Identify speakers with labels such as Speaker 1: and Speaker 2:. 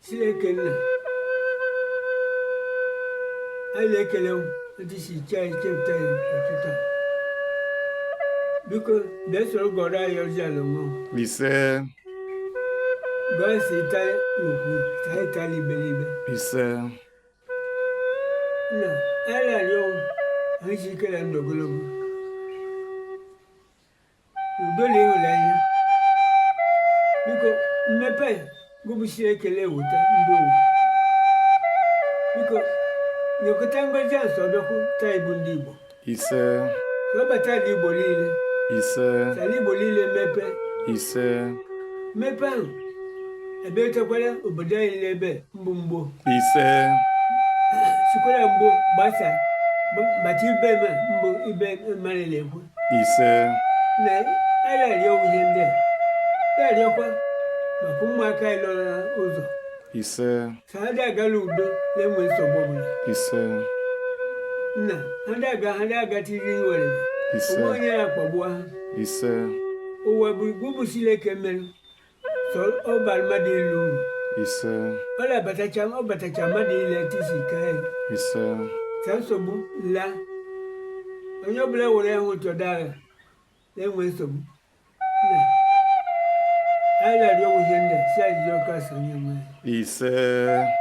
Speaker 1: Silekena. I like alone. This is child kept time. Because that's all God I use alone.
Speaker 2: He said,
Speaker 1: God say, I believe.
Speaker 2: he said,
Speaker 1: No, I like you. I see Kalan the globe. You don't live like because my pay go be shake a little water. Because you could tangle just or the whole time Dibo.
Speaker 2: he said,
Speaker 1: Robert Libo Lily.
Speaker 2: he said,
Speaker 1: Salibo Lily Mepe.
Speaker 2: he said,
Speaker 1: Mepe. A better color of Badai Lebe Bumbo.
Speaker 2: he said,
Speaker 1: Sukurambo Bassa. But you better marry level.
Speaker 2: he said,
Speaker 1: Nay, I like you in there. There you go. Macumaka Uzo.
Speaker 2: he said,
Speaker 1: Sada Galudo, Lemon Sobobula.
Speaker 2: he said,
Speaker 1: Na, Hanaga Tiri.
Speaker 2: he said,
Speaker 1: He
Speaker 2: he said,
Speaker 1: O Wabusi Kemen. So, oh, Balmadilu.
Speaker 2: he said,
Speaker 1: Ola Batacham, oh, Batachamadi, Letisi,
Speaker 2: he said,
Speaker 1: Sansobu, La. On your blow, I want to die. Then went so. I like you in there, said your cousin,
Speaker 2: he said,